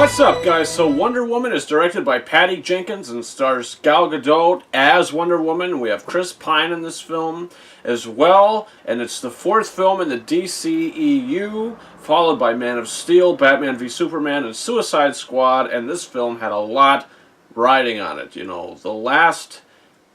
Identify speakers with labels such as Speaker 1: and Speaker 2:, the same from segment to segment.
Speaker 1: What's up, guys? So Wonder Woman is directed by Patty Jenkins and stars Gal Gadot as Wonder Woman. We have Chris Pine in this film as well, and it's the fourth film in the DCEU, followed by Man of Steel, Batman v Superman, and Suicide Squad, and this film had a lot riding on it. You know, the last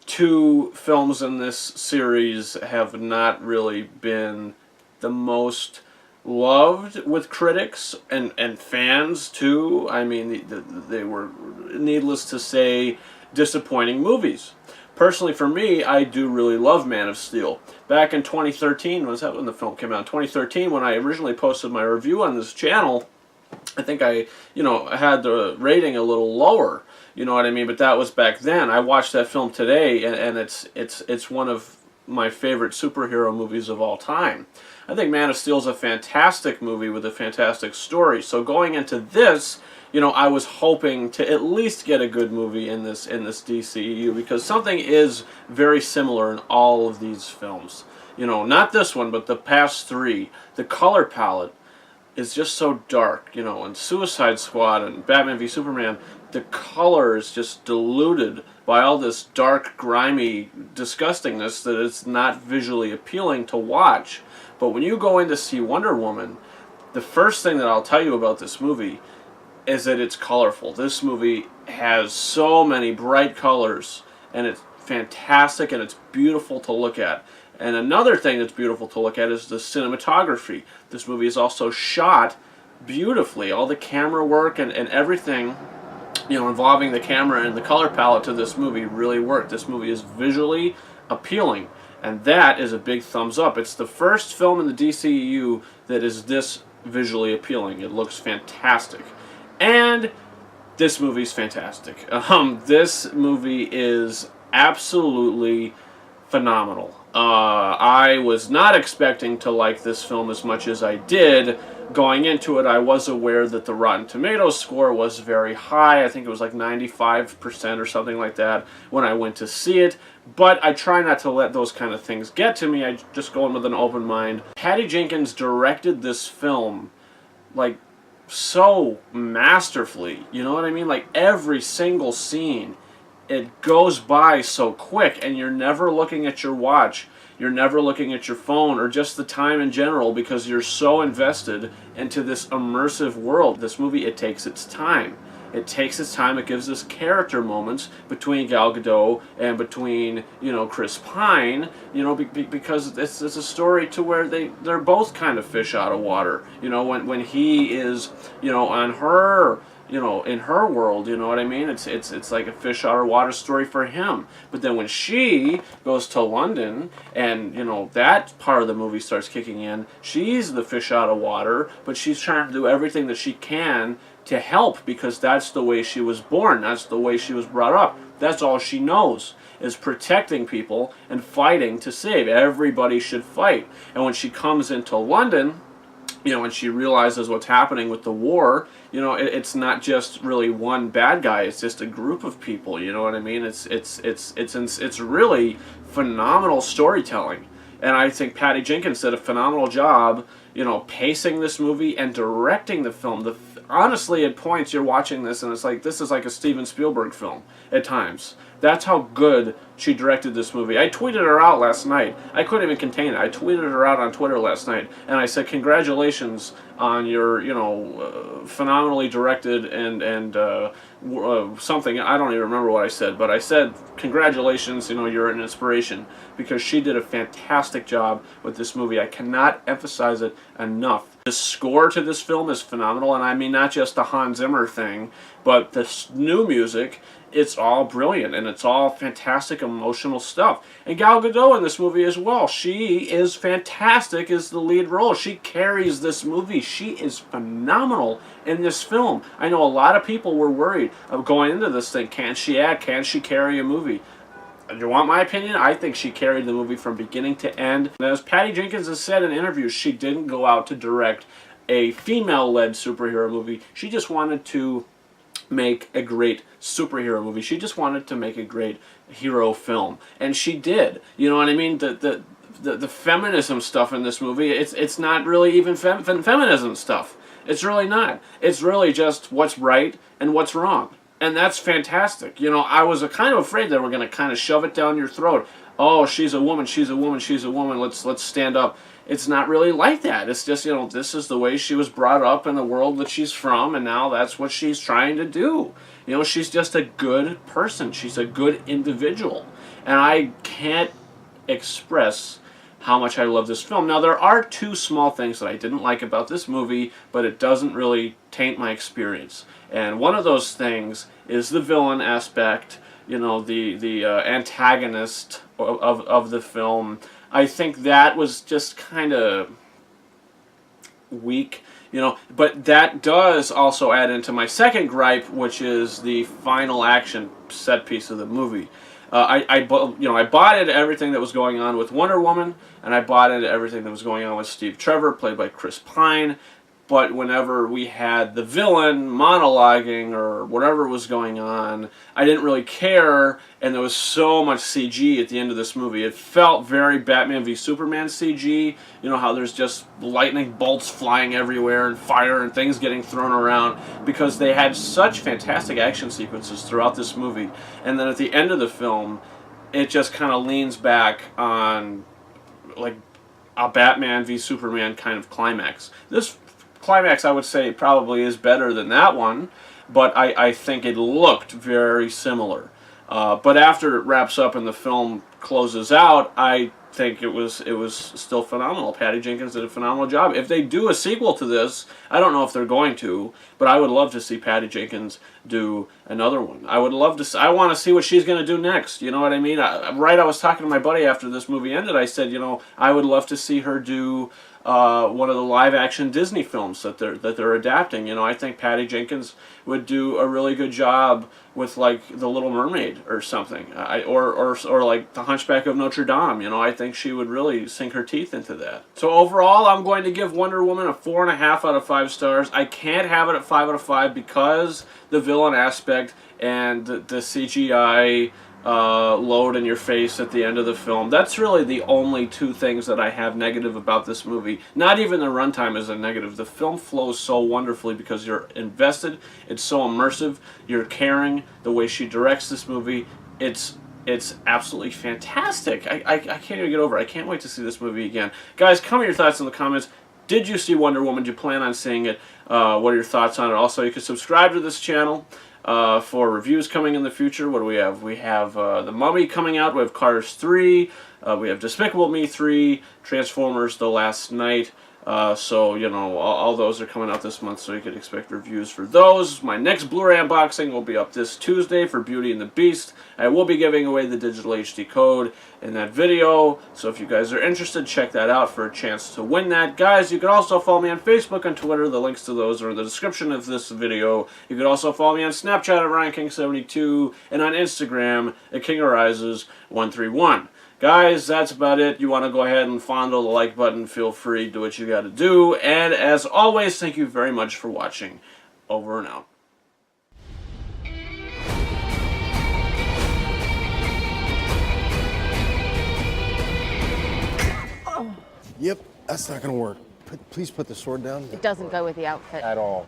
Speaker 1: two films in this series have not really been the most loved with critics and fans too. I mean, they were, needless to say, disappointing movies. Personally, for me, I do really love Man of Steel. Back in 2013, was that when the film came out? 2013, when I originally posted my review on this channel, I think I had the rating a little lower. You know what I mean? But that was back then. I watched that film today, and it's one of my favorite superhero movies of all time. I think Man of Steel is a fantastic movie with a fantastic story. So going into this, I was hoping to at least get a good movie in this DCEU, because something is very similar in all of these films. Not this one, but the past three. The color palette is just so dark. In Suicide Squad and Batman v Superman, the color is just diluted by all this dark, grimy disgustingness that it's not visually appealing to watch. But when you go in to see Wonder Woman, the first thing that I'll tell you about this movie is that it's colorful. This movie has so many bright colors, and it's fantastic, and it's beautiful to look at. And another thing that's beautiful to look at is the cinematography. This movie is also shot beautifully. All the camera work and everything, involving the camera and the color palette to this movie really worked. This movie is visually appealing, and that is a big thumbs up. It's the first film in the DCEU that is this visually appealing. It looks fantastic. And this movie's fantastic. This movie is absolutely phenomenal. I was not expecting to like this film as much as I did. Going into it, I was aware that the Rotten Tomatoes score was very high. I think it was like 95% or something like that when I went to see it. But I try not to let those kind of things get to me. I just go in with an open mind. Patty Jenkins directed this film like so masterfully. You know what I mean? Like every single scene, it goes by so quick, and you're never looking at your watch. You're never looking at your phone or just the time in general, because you're so invested into this immersive world. This movie, it takes its time. It takes its time. It gives us character moments between Gal Gadot and between, Chris Pine, because it's a story to where they're both kind of fish out of water. When he is, on her, in her world, you know what I mean? It's like a fish out of water story for him. But then when she goes to London and, that part of the movie starts kicking in, she's the fish out of water, but she's trying to do everything that she can to help, because that's the way she was born. That's the way she was brought up. That's all she knows, is protecting people and fighting to save. Everybody should fight. And when she comes into London, and she realizes what's happening with the war, it's not just really one bad guy. It's just a group of people. You know what I mean? It's really phenomenal storytelling, and I think Patty Jenkins did a phenomenal job, pacing this movie and directing the film. Honestly, at points you're watching this and it's like, this is like a Steven Spielberg film at times. That's how good she directed this movie. I tweeted her out last night. I couldn't even contain it. I tweeted her out on Twitter last night, and I said, congratulations on your, phenomenally directed and something. I don't even remember what I said, but I said, congratulations, you're an inspiration, because she did a fantastic job with this movie. I cannot emphasize it enough. The score to this film is phenomenal, and I mean not just the Hans Zimmer thing, but the new music. It's all brilliant, and it's all fantastic emotional stuff. And Gal Gadot in this movie as well. She is fantastic as the lead role. She carries this movie. She is phenomenal in this film. I know a lot of people were worried of going into this thing. Can she act? Can she carry a movie? Do you want my opinion? I think she carried the movie from beginning to end. And as Patty Jenkins has said in interviews, she didn't go out to direct a female-led superhero movie. She just wanted to make a great superhero movie. She just wanted to make a great hero film, and she did. You know what I mean? The feminism stuff in this movie, it's not really even feminism stuff. It's really not. It's really just what's right and what's wrong. And that's fantastic. You know, I was kind of afraid they were going to kind of shove it down your throat. Oh, she's a woman, she's a woman, she's a woman. Let's stand up. It's not really like that. It's just, you know, this is the way she was brought up in the world that she's from, and now that's what she's trying to do. You know, she's just a good person. She's a good individual. And I can't express how much I love this film. Now, there are two small things that I didn't like about this movie, but it doesn't really taint my experience. And one of those things is the villain aspect, you know, the antagonist of the film. I think that was just kind of weak, you know, but that does also add into my second gripe, which is the final action set piece of the movie. I bought into everything that was going on with Wonder Woman, and I bought into everything that was going on with Steve Trevor, played by Chris Pine. But whenever we had the villain monologuing or whatever was going on, I didn't really care, and there was so much CG at the end of this movie. It felt very Batman v Superman CG. You know how there's just lightning bolts flying everywhere and fire and things getting thrown around, because they had such fantastic action sequences throughout this movie. And then at the end of the film, it just kind of leans back on like a Batman v Superman kind of climax. This climax, I would say, probably is better than that one, but I think it looked very similar. But after it wraps up and the film closes out, I think it was still phenomenal. Patty Jenkins did a phenomenal job. If they do a sequel to this, I don't know if they're going to, but I would love to see Patty Jenkins do another one. I would love to. I want to see what she's going to do next. You know what I mean? I was talking to my buddy after this movie ended. I said, you know, I would love to see her do one of the live-action Disney films that they're adapting. You know, I think Patty Jenkins would do a really good job with like The Little Mermaid or something, or like The Hunchback of Notre Dame. You know, I think she would really sink her teeth into that. So overall, I'm going to give Wonder Woman a 4.5 out of 5 stars. I can't have it at 5 out of 5 because the villain aspect and the CGI load in your face at the end of the film. That's really the only two things that I have negative about this movie. Not even the runtime is a negative. The film flows so wonderfully because you're invested. It's so immersive. You're caring. The way she directs this movie, it's absolutely fantastic. I can't even get over it. I can't wait to see this movie again. Guys, comment your thoughts in the comments. Did you see Wonder Woman? Do you plan on seeing it? What are your thoughts on it? Also, you can subscribe to this channel for reviews coming in the future. What do we have? We have The Mummy coming out. We have Cars 3. We have Despicable Me 3. Transformers The Last Night. So, you know, all those are coming out this month, so you can expect reviews for those. My next Blu-ray unboxing will be up this Tuesday for Beauty and the Beast. I will be giving away the digital HD code in that video, so if you guys are interested, check that out for a chance to win that. Guys, you can also follow me on Facebook and Twitter. The links to those are in the description of this video. You can also follow me on Snapchat at RyanKing72 and on Instagram at KingArises131. Guys, that's about it. You want to go ahead and fondle the like button, feel free, do what you got to do. And as always, thank you very much for watching. Over and out.
Speaker 2: Yep, that's not gonna work. Please put the sword down.
Speaker 3: It doesn't go with the outfit.
Speaker 2: At all.